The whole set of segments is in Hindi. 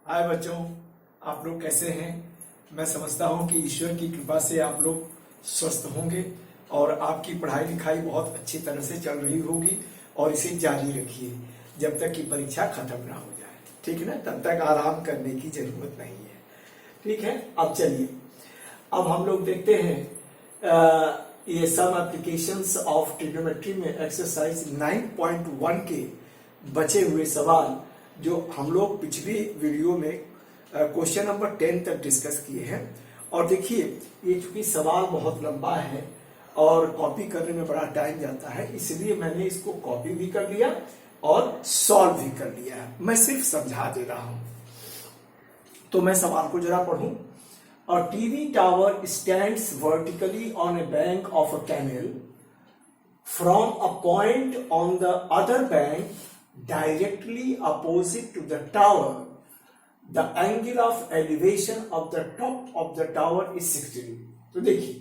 हाय बच्चों, आप लोग कैसे हैं। मैं समझता हूं कि ईश्वर की कृपा से आप लोग स्वस्थ होंगे और आपकी पढ़ाई लिखाई बहुत अच्छी तरह से चल रही होगी और इसे जारी रखिए जब तक कि परीक्षा खत्म ना हो जाए। ठीक है ना, तब तक आराम करने की जरूरत नहीं है। ठीक है, अब चलिए, अब हम लोग देखते हैं ये सम एप्लीकेशंस ऑफ ट्रिग्नोमेट्री में एक्सरसाइज 9.1 के बचे हुए सवाल जो हम लोग पिछली वीडियो में क्वेश्चन नंबर 10 तक डिस्कस किए हैं। और देखिए, ये चूंकि सवाल बहुत लंबा है और कॉपी करने में बड़ा टाइम जाता है, इसलिए मैंने इसको कॉपी भी कर लिया और सॉल्व भी कर लिया। मैं सिर्फ समझा दे रहा हूं। तो मैं सवाल को जरा पढ़ूं। A TV tower stands vertically on a bank of a canal. From a point on the other bank directly opposite to the tower, the angle of elevation of the top of the tower is 60 degree. तो देखिए,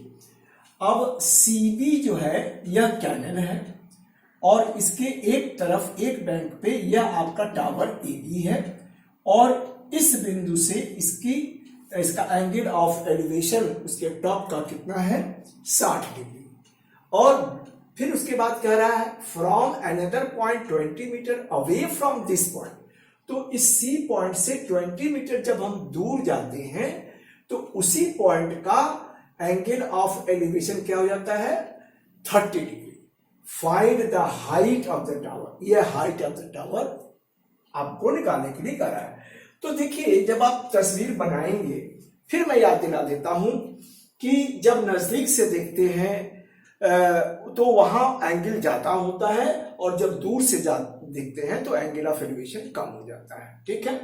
अब CB जो है यह कैनल है और इसके एक तरफ एक बैंक पे यह आपका टावर AB है और इस बिंदु से इसका एंगल ऑफ एलिवेशन उसके टॉप का कितना है, 60 डिग्री। और फिर उसके बाद कह रहा है from another point 20 meter away from this point. तो इस C पॉइंट से 20 मीटर जब हम दूर जाते हैं तो उसी पॉइंट का एंगल ऑफ एलिवेशन क्या हो जाता है, 30 degree. Find the height of the tower. यह हाइट ऑफ द टावर आपको निकालने के लिए कह रहा है। तो देखिए, जब आप तस्वीर बनाएंगे, फिर मैं याद दिला देता हूं कि जब नजदीक से देखते हैं तो वहां एंगल ज्यादा होता है और जब दूर से देखते हैं तो एंगल ऑफ एलिवेशन कम हो जाता है। ठीक है,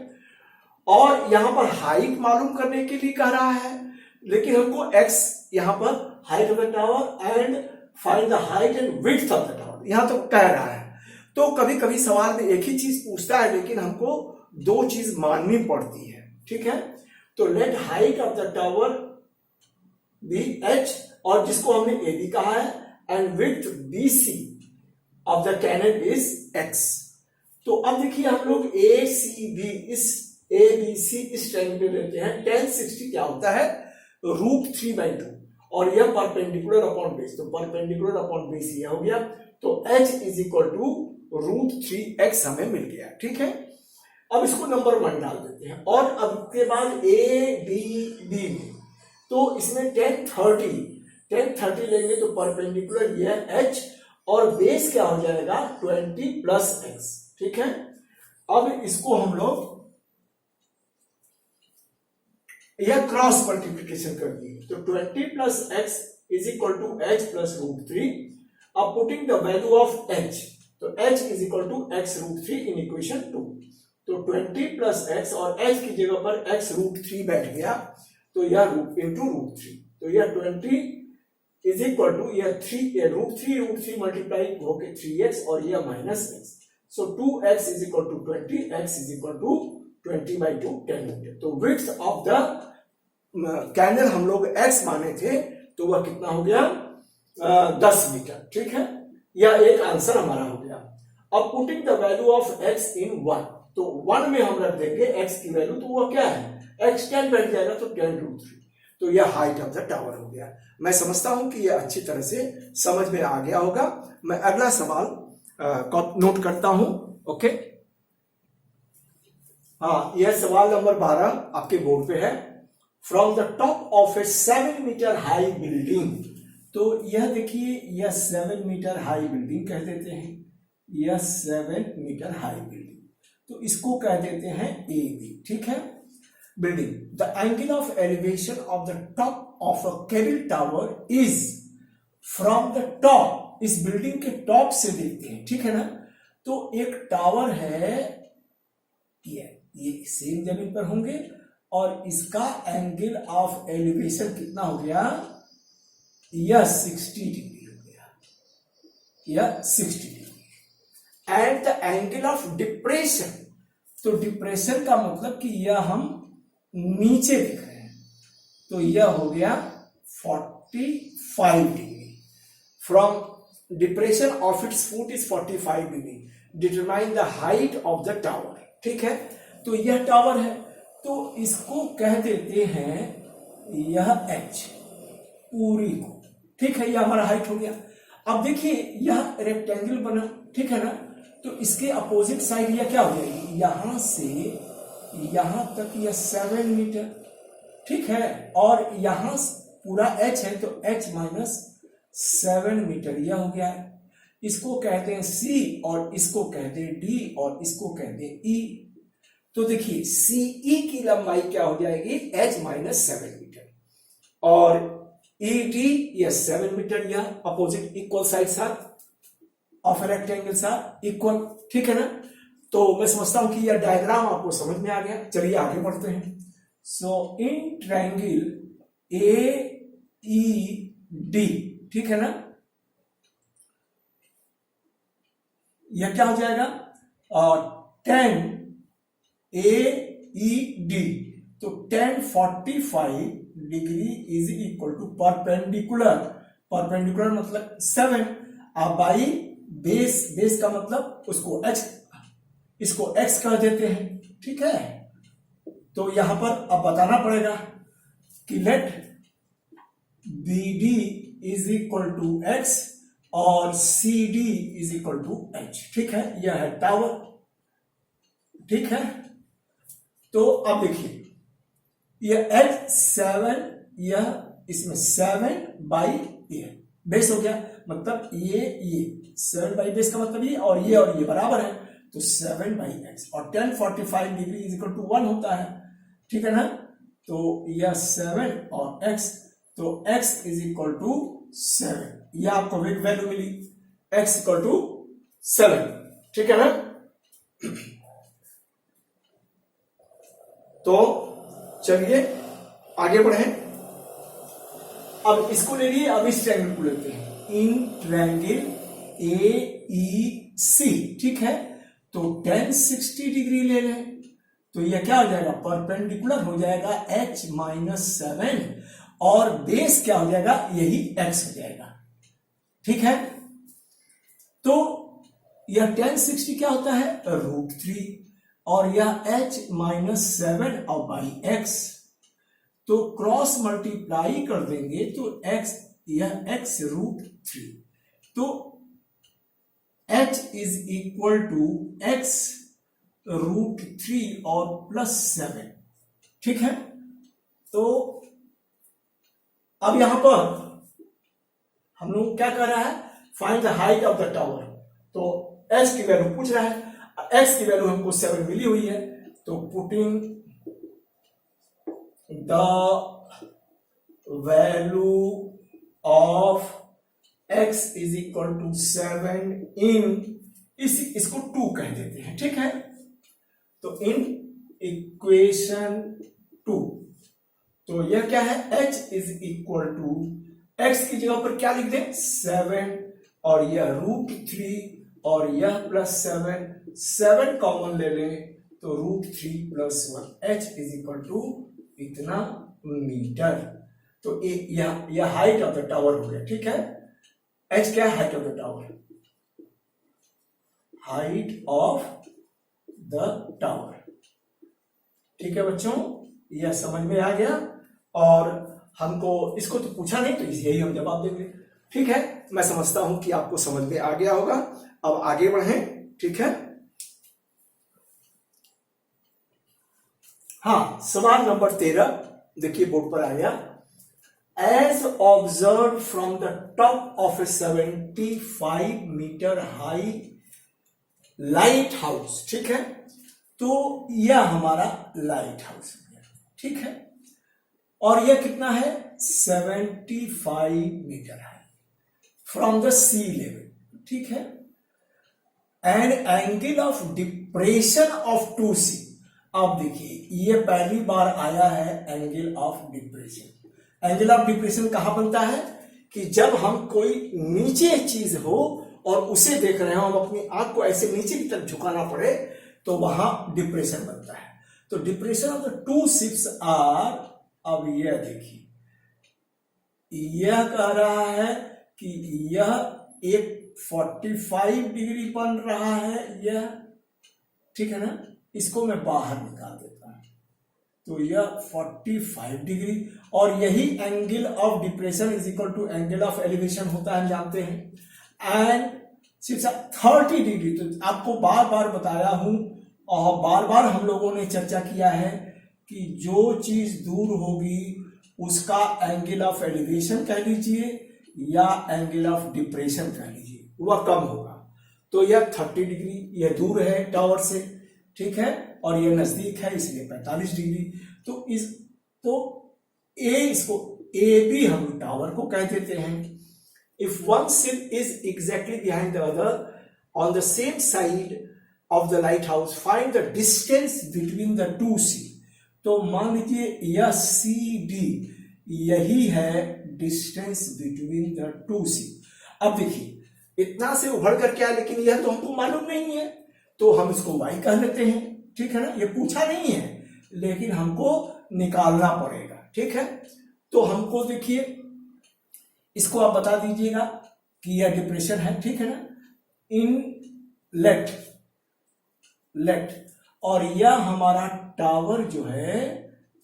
और यहां पर हाइट मालूम करने के लिए कह रहा है, लेकिन हमको एक्स यहां पर height of the tower and find the height and width of the tower यहां तो कह रहा है। तो कभी कभी सवाल में एक ही चीज पूछता है, लेकिन हमको दो चीज माननी पड़ती है। ठीक है, तो let height of the tower be h और जिसको हमने AB कहा है and width BC of the canal is x। तो अब देखिए, हम लोग ACB इस ABC इस ट्रायंगल लेते हैं। tan 60 क्या होता है, √3/2 और यह परपेंडिकुलर अपॉन बेस, तो परपेंडिकुलर अपॉन बेस यह हो गया। तो h is equal to √3x हमें मिल गया। ठीक है, अब इसको नंबर 1 डाल देते हैं और अब के बाद ABB में तो इसमें 10 30 लेंगे तो परपेंडिकुलर यह h और बेस क्या हो जाएगा 20 + x। ठीक है, अब इसको हम लोग यह क्रॉस मल्टीप्लिकेशन कर दिए तो 20 + x is equal to h + √3। अब putting the value of h, तो h is equal to x √3 in equation 2। तो 20 + x और h की जगह पर x √3 बैठ गया, तो यह इंटू √3, तो यह 20 इज इक्वल टू यह √3 मल्टीप्लाई होके 3x और यह -x। सो 2x is equal to 20, x is equal to 20/2 10 meter. तो विड्थ ऑफ द कैनल हम लोग x माने थे, तो वह कितना हो गया 10 मीटर। ठीक है, यह एक आंसर हमारा हो गया। अब putting the value of x इन 1, तो 1 में हम रख देंगे x की वैल्यू, तो वो क्या है x 10 बैठ जाएगा, तो 10√3। तो यह हाइट ऑफ द टावर हो गया। मैं समझता हूं कि यह अच्छी तरह से समझ में आ गया होगा। मैं अगला सवाल नोट करता हूं। ओके, हाँ, यह सवाल नंबर 12 आपके बोर्ड पे है। From the top of a 7 meter high building, तो यह देखिए, यह 7 मीटर हाई बिल्डिंग कह देते हैं, यह 7 मीटर हाई बिल्डिंग, तो इसको कह देते हैं AB। ठीक है, building the angle of elevation of the top of a cable tower is from the top, इस बिल्डिंग के टॉप से देखते हैं। ठीक है ना, तो एक टावर है, ये सेम जमीन पर होंगे और इसका एंगल ऑफ एलिवेशन कितना हो गया, यह 60 डिग्री हो गया, यह 60 degree. And the angle of depression, तो डिप्रेशन का मतलब कि यह हम नीचे दिख रहे हैं, तो यह हो गया 45 degree. From depression of its foot is 45 degree. Determine the height of the tower. ठीक है, तो यह टावर है, तो इसको कह देते हैं यह h पूरी को, ठीक है। यह हमारा हाइट हो गया। अब देखिए यह रेक्टेंगल बना, ठीक है ना, तो इसके अपोजिट साइड यह क्या हो जाएगी, यहां से यहां तक यह 7 मीटर, ठीक है, और यहां पूरा h है तो h माइनस 7 मीटर यह हो गया है। इसको कहते हैं c और इसको कहते हैं d और इसको कहते हैं e। तो देखिए CE की लंबाई क्या हो जाएगी, h माइनस 7 मीटर, और ED यह 7 मीटर, यह अपोजिट इक्वल साइड साथ ऑफ रेक्टेंगल साथ इक्वल, ठीक है ना। तो मैं समझता हूं कि यह डायग्राम आपको समझ में आ गया। चलिए आगे बढ़ते हैं। सो इन ट्रायंगल AED, ठीक है ना, यह क्या हो जाएगा, 10 AED, तो 1045 degree is equal to perpendicular, perpendicular मतलब 7, अब बाई बेस का मतलब उसको x, इसको x कह देते हैं, ठीक है। तो यहां पर अब बताना पड़ेगा कि let BD is equal to x और CD is equal to h, ठीक है। यह है टावर, ठीक है। तो अब देखिए यह h7, यह इसमें 7 बाई ये बेस हो गया, मतलब ये 7 बाई बेस का मतलब ये और ये बराबर है, तो 7 बाई एक्स, और 1045 डिग्री इज इक्वल टू 1 होता है, ठीक है ना। तो यह 7 और x, तो x इज इक्वल टू 7, यह आपको वैल्यू मिली, x इक्वल टू 7, ठीक है ना। तो चलिए आगे बढ़े। अब इसको ले लिए, अब इस ट्रायंगल को लेते हैं, इन ट्रायंगल AEC, ठीक है। तो 1060 डिग्री ले लें, तो यह क्या हो जाएगा, परपेंडिकुलर हो जाएगा h माइनस 7, और बेस क्या हो जाएगा, यही x हो जाएगा, ठीक है। तो यह 1060 क्या होता है, √3, और यह h माइनस 7 और बाई x, तो क्रॉस मल्टीप्लाई कर देंगे तो x, यह x √3, तो h is equal to x √3 और प्लस 7, ठीक है। तो अब यहां पर हम लोग क्या कर रहा है, find the height of the tower, तो h की वैल्यू पूछ रहा है, x की वैल्यू हमको 7 मिली हुई है, तो putting the value of x is equal to 7 in, इसको 2 कह देते हैं, ठीक है। तो इन इक्वेशन 2, तो यह क्या है, h is equal to, x की जगह पर क्या लिख दें, 7, और यह √3 और यह प्लस 7 कॉमन ले लें, तो √3 plus 1, h is equal to इतना मीटर। तो यह हाइट ऑफ द टावर हो गया, ठीक है। h क्या है, height of the tower, height of the tower, ठीक है बच्चों, यह समझ में आ गया। और हमको इसको तो पूछा नहीं, तो यही हम जवाब देंगे, ठीक है। मैं समझता हूं कि आपको समझ में आ गया होगा। अब आगे बढ़ें, ठीक है। हाँ, सवाल नंबर 13 देखिए बोर्ड पर आया, as observe from the top of a 75 meter high lighthouse, ठीक है। तो यह हमारा लाइट हाउस है, ठीक है, और यह कितना है, 75 meter high from the sea level, ठीक है। And angle of depression of 2C, अब देखिए ये पहली बार आया है angle of depression. Angle of depression कहां बनता है, कि जब हम कोई नीचे चीज हो और उसे देख रहे हो, हम अपनी आंख को ऐसे नीचे की तरफ झुकाना पड़े, तो वहां डिप्रेशन बनता है। तो depression of the 2 ships are, अब यह देखिए, यह कह रहा है कि यह एक 45 डिग्री बन रहा है, यह, ठीक है ना। इसको मैं बाहर निकाल देता हूं, तो यह 45 डिग्री, और यही angle of depression is equal to angle of elevation होता है, हम जानते हैं। एंड 30 डिग्री, तो आपको बार बार बताया हूं और बार बार हम लोगों ने चर्चा किया है कि जो चीज दूर होगी उसका एंगल ऑफ एलिवेशन कह लीजिए या एंगल ऑफ डिप्रेशन कह लीजिए, वह कम होगा। तो यह 30 डिग्री, यह दूर है टावर से, ठीक है, और यह नजदीक है इसलिए 45 डिग्री। तो इसको ए बी हम टावर को कह देते हैं। If one sail is exactly behind the other on the same side of the lighthouse, find the distance between the two sea. तो मान लीजिए यह सी डी, यही है distance between the two sea. अब देखिए इतना से उभर कर क्या, लेकिन यह तो हमको मालूम नहीं है, तो हम इसको y कह लेते हैं, ठीक है ना। ये पूछा नहीं है लेकिन हमको निकालना पड़ेगा, ठीक है। तो हमको देखिए इसको आप बता दीजिएगा कि यह डिप्रेशन है, ठीक है ना, इन लेट, और यह हमारा टावर जो है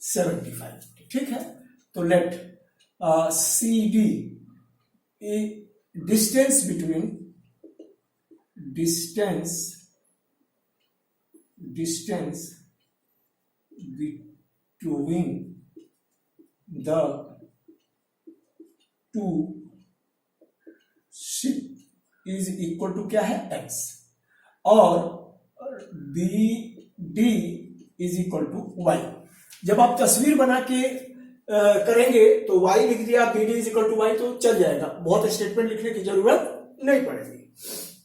75, ठीक है। तो let C D distance between the two ship is equal to क्या है x, और B D is equal to y। जब आप तस्वीर बना के करेंगे तो y लिख दिया, B D is equal to y, तो चल जाएगा, बहुत स्टेटमेंट लिखने की जरूरत नहीं पड़ेगी।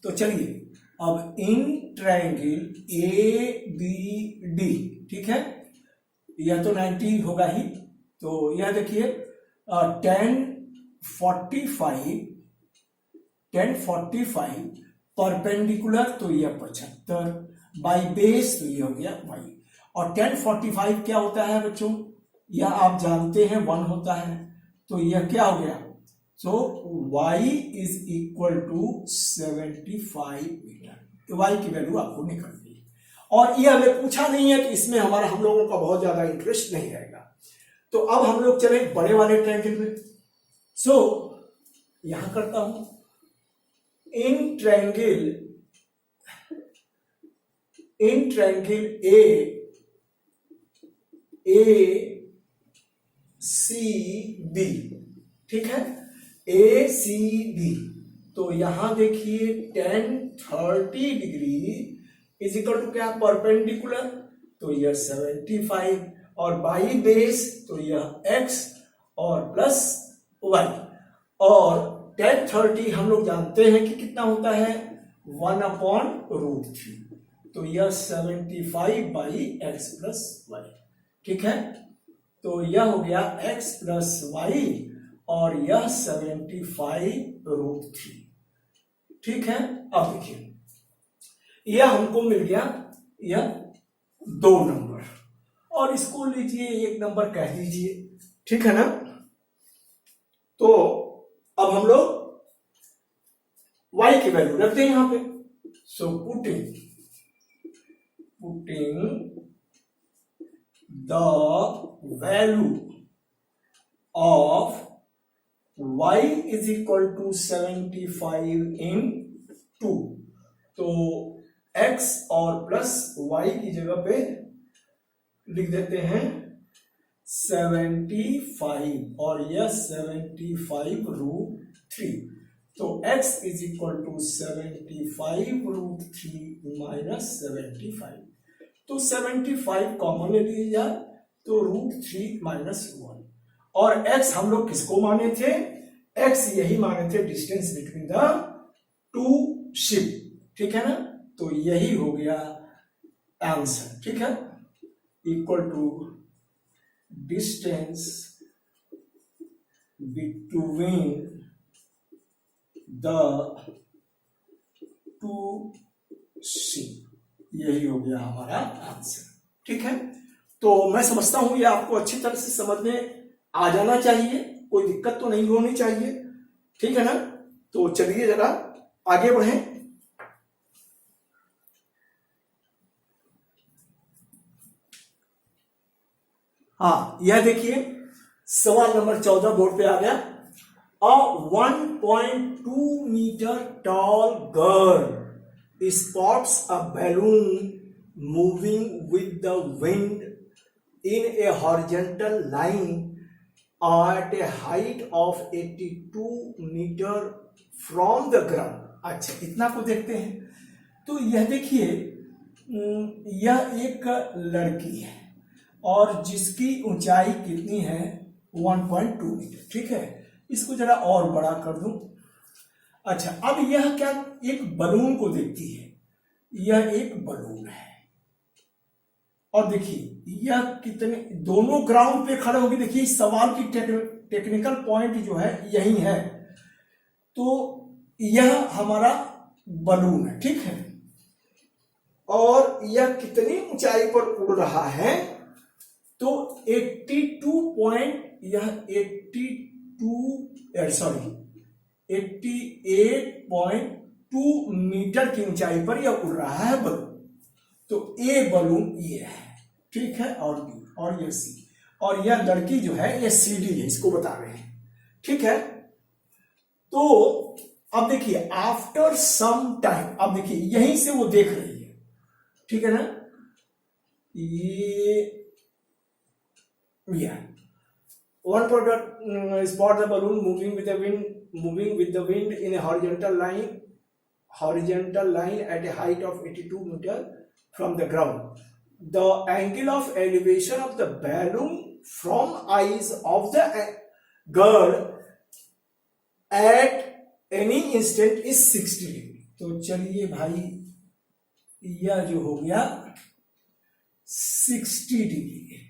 तो चलिए अब in triangle A B D, ठीक है, यह तो 90 होगा ही, तो यह देखिए 1045 परपेंडिकुलर, तो यह 75 बाई बेस, तो यह हो गया y। और 1045 क्या होता है बच्चों, यह आप जानते हैं 1 होता है, तो यह क्या हो गया, so y is equal to 75 meter. तो y की वैल्यू आपको निकालनी है, और यह हमें पूछा नहीं है, तो इसमें हम लोगों का बहुत ज्यादा इंटरेस्ट नहीं रहेगा। तो अब हम लोग चले बड़े वाले ट्रायंगल में। सो यहां करता हूं, इन ट्रायंगल ए सी बी, ठीक है, ए सी बी, तो यहां देखिए 1030 डिग्री इज इक्वल टू क्या, परपेंडिकुलर, तो यह 75, और बाई बेस तो यह x और प्लस y, और 1030 हम लोग जानते हैं कि कितना होता है 1/√3, तो यह 75 बाई x प्लस y, ठीक है। तो यह हो गया x प्लस y, और यह 75√3, ठीक है। अब देखिए यह हमको मिल गया, यह 2 नंबर, और इसको लीजिए 1 नंबर कह दीजिए, ठीक है ना। तो अब हम लोग y की वैल्यू रखते हैं यहां पे। So putting the value of y is equal to 75 in 2, तो x और प्लस y की जगह पे लिख देते हैं 75, और यह 75√3, तो x is equal to 75√3 minus 75, तो 75 कॉमन ले लिया जाए तो √3 माइनस 1, और x हम लोग किसको माने थे, x यही माने थे distance between the two ship, ठीक है ना। तो यही हो गया आंसर, ठीक है, equal to distance between the two ship, यही हो गया हमारा आंसर, ठीक है। तो मैं समझता हूं ये आपको अच्छी तरह से समझ में आ जाना चाहिए, कोई दिक्कत तो नहीं होनी चाहिए, ठीक है ना। तो चलिए जरा आगे बढ़ें। हाँ, यह देखिए सवाल नंबर 14 बोर्ड पे आ गया। A 1.2 meter tall girl spots a balloon moving with the wind in a horizontal line at a height of 82 meter from the ground। अच्छा, इतना को देखते हैं। तो यह देखिए, यह एक लड़की है और जिसकी ऊंचाई कितनी है 1.2 मीटर। ठीक है, इसको जरा और बड़ा कर दूं। अच्छा, अब यह क्या एक बलून को देखती है, यह एक बलून है और देखिए यह कितने दोनों ग्राउंड पे खड़े होगी। देखिए इस सवाल की टेक्निकल पॉइंट जो है यही है। तो यह हमारा बलून है, ठीक है, और यह कितनी ऊंचाई पर उड़ रहा है तो 88.2 मीटर की ऊंचाई पर यह उड़ रहा है बलून। तो ए बलून ये है, ठीक है, और बी और ये सी, और यह लड़की जो है ये सी डी है, इसको बता रहे हैं। ठीक है, तो अब देखिए आफ्टर सम टाइम, अब देखिए यहीं से वो देख रही है, ठीक है ना, ये one product spot the balloon moving with the wind in a horizontal line at a height of 82 meter from the ground. The angle of elevation of the balloon from eyes of the girl at any instant is 60 degree। तो चलिए भाई, यह जो हो गया 60 डिग्री,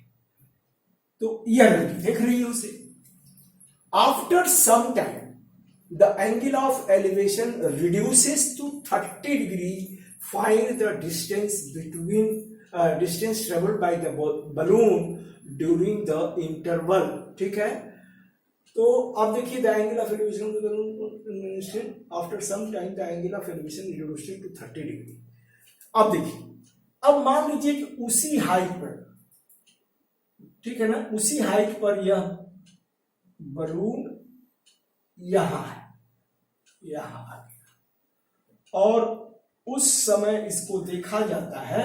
तो यह लड़की देख रही है उसे। After some time the angle of elevation reduces to 30 degree. Find the distance between distance travelled by the balloon during the interval. ठीक है, तो अब देखिए the angle of elevation of the balloon after some time the angle of elevation reduces to 30 degree. अब देखिए, अब मान लीजिए कि उसी हाइट पर, ठीक है ना, उसी हाइट पर यह बलून यहां है, यहां आ गया और उस समय इसको देखा जाता है,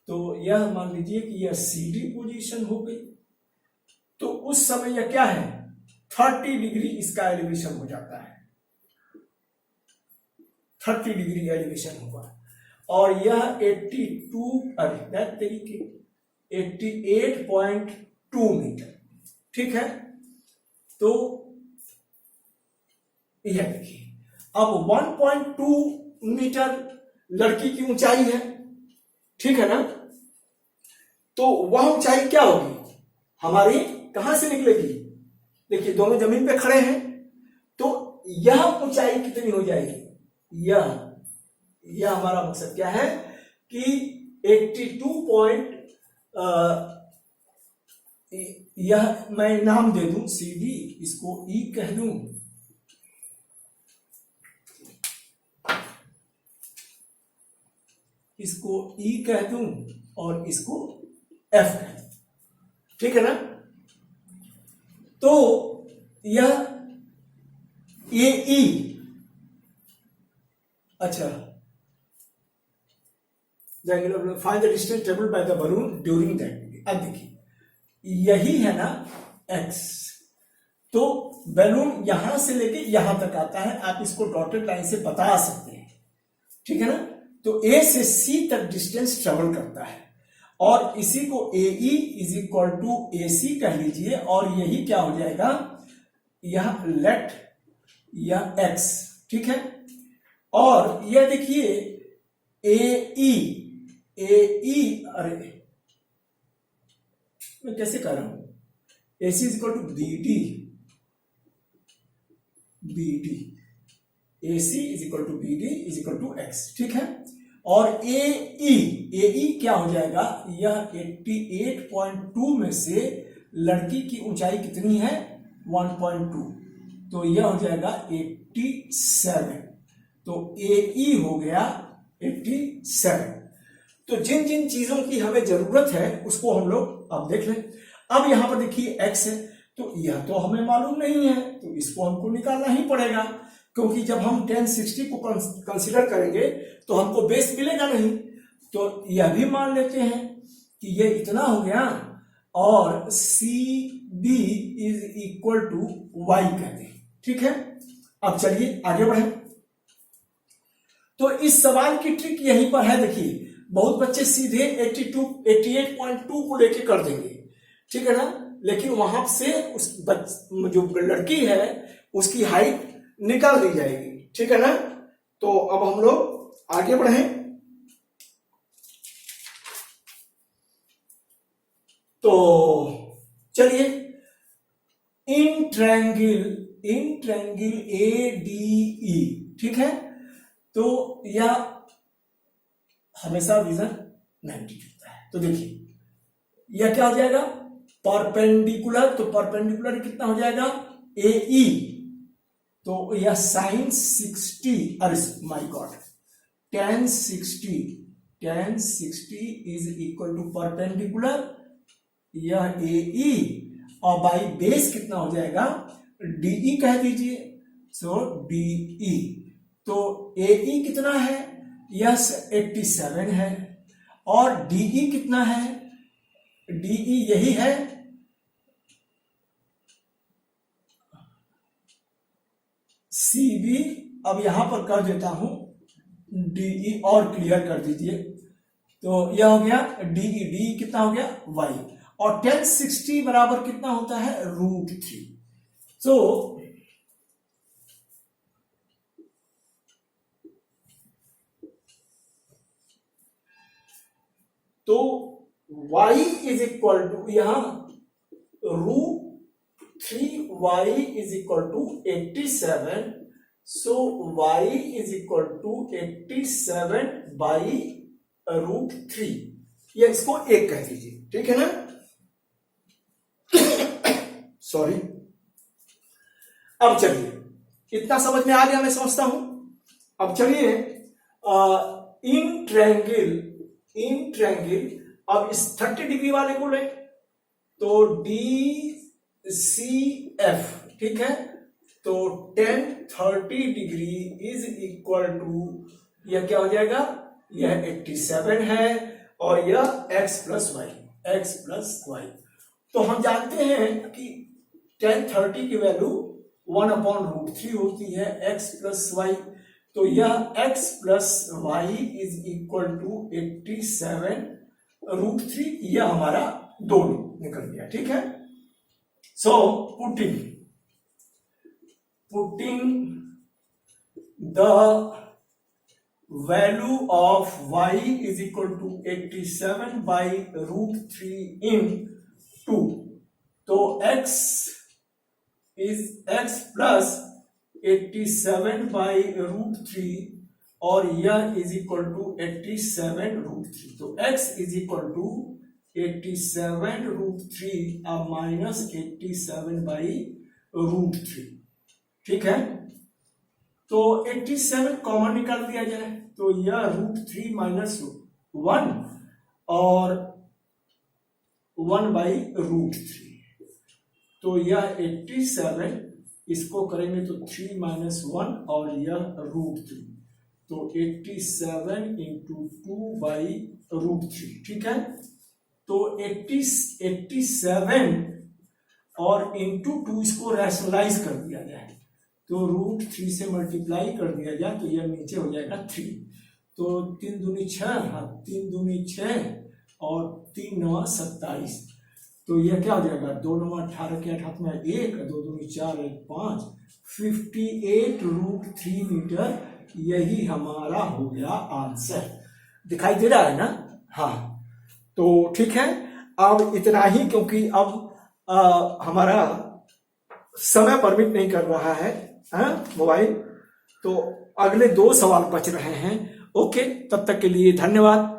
तो यह मान लीजिए कि यह सीडी पोजीशन हो गई। तो उस समय यह क्या है 30 डिग्री इसका एलिवेशन हो जाता है, 30 डिग्री एलिवेशन होगा और यह 88.2 मीटर। ठीक है, तो यह देखिए अब 1.2 मीटर लड़की की ऊंचाई है, ठीक है ना, तो वह ऊंचाई क्या होगी हमारी, कहां से निकलेगी। देखिए दोनों जमीन पे खड़े हैं, तो यह ऊंचाई कितनी हो जाएगी, यह हमारा मकसद क्या है कि 82 यह मैं नाम दे दूं सी डी, इसको ई कह दूं, इसको ई कह दूं और इसको एफ कह दूं। ठीक है ना, तो यह ए ई, अच्छा, find the distance travelled by the balloon during that. अब देखिए यही है ना एक्स, तो बैलून यहां से लेके यहां तक आता है, आप इसको डॉटेड लाइन से बता सकते हैं। ठीक है ना, तो ए से सी तक डिस्टेंस ट्रेवल करता है और इसी को ए ई इज इक्वल टू ए सी कह लीजिए और यही क्या हो जाएगा, यह लेट यह एक्स। ठीक है, और यह देखिए ए ई, अरे मैं कैसे कर रहा हूं, A C is equal to B D, A C is equal to B D is equal to X. ठीक है, और ए ई क्या हो जाएगा, यह 88.2 में से लड़की की ऊंचाई कितनी है 1.2, तो यह हो जाएगा 87, तो ए ई हो गया 87। तो जिन जिन चीजों की हमें जरूरत है उसको हम लोग अब देख लें। अब यहां पर देखिए x है, तो यह तो हमें मालूम नहीं है, तो इसको हमको निकालना ही पड़ेगा, क्योंकि जब हम tan 60 को कंसीडर करेंगे तो हमको बेस मिलेगा नहीं। तो यह भी मान लेते हैं कि ये इतना हो गया और CB is equal to y कहते हैं। ठीक है, अब चलिए आगे बढ़े। तो इस सवाल की ट्रिक यहीं पर है। देखिए बहुत बच्चे सीधे 88.2 को लेके कर देंगे, ठीक है ना, लेकिन वहां से उस जो लड़की है उसकी हाइट निकाल दी जाएगी, ठीक है ना। तो अब हम लोग आगे बढ़े। तो चलिए, इन ट्रायंगल ADE, ठीक है, तो यह हमेशा विजन 90 होता है। तो देखिए यह क्या हो जाएगा, परपेंडिकुलर, तो परपेंडिकुलर कितना हो जाएगा AE, तो यह sin 60, अरे my god, tan 60 is equal to perpendicular, यह AE, और बाई बेस कितना हो जाएगा DE कह दीजिए, सो DE। तो AE कितना है, यस 87 है, और DE कितना है, DE यही है CB। अब यहां पर कर देता हूं DE और क्लियर कर दीजिए, तो यह हो गया DE कितना हो गया y, और tan 60 बराबर कितना होता है √3। तो y इज इक्वल टू यहां √3y is equal to 87, so y is equal to 87 by √3, या इसको 1 कह दीजिए, ठीक है ना। सॉरी, अब चलिए इतना समझ में आ गया, मैं समझता हूं। अब चलिए इन ट्रायंगल अब इस 30 डिग्री वाले को ले, तो DCF, ठीक है, तो tan 30 degree is equal to, यह क्या हो जाएगा, यह 87 है, और यह x प्लस वाई। तो हम जानते हैं कि tan 30 की वैल्यू 1/√3 होती है x प्लस वाई, तो यह x plus y is equal to 87√3, यह हमारा 2 निकल गया, ठीक है। So putting the value of y is equal to 87 by √3 in 2, तो x प्लस 87 बाई √3, और यह इज इक्वल टू 87√3, तो x is equal to 87√3 minus 87 by √3, ठीक है। तो 87 कॉमन निकाल दिया जाए, तो यह √3 माइनस 1 और 1 बाई √3, तो यह 87, इसको करेंगे तो 3 माइनस 1 और यह √3, तो 87 इंटू 2 बाई √3, ठीक है। तो 87 और इंटू 2 इसको रैशनलाइज कर दिया जाए, तो √3 से मल्टीप्लाई कर दिया जाए, तो यह नीचे हो जाएगा 3, तो 3 दूनी 6, हाँ 3 दूनी 6 और 3 9 27, तो यह क्या हो जाएगा, 2 9 18 के 8 में 1, 2 दूनी 4 1 5, 58√3 मीटर, यही हमारा हो गया आंसर। दिखाई दे रहा है ना, हाँ। तो ठीक है, अब इतना ही, क्योंकि अब हमारा समय परमिट नहीं कर रहा है मोबाइल, तो अगले 2 सवाल बच रहे हैं। ओके, तब तक के लिए धन्यवाद।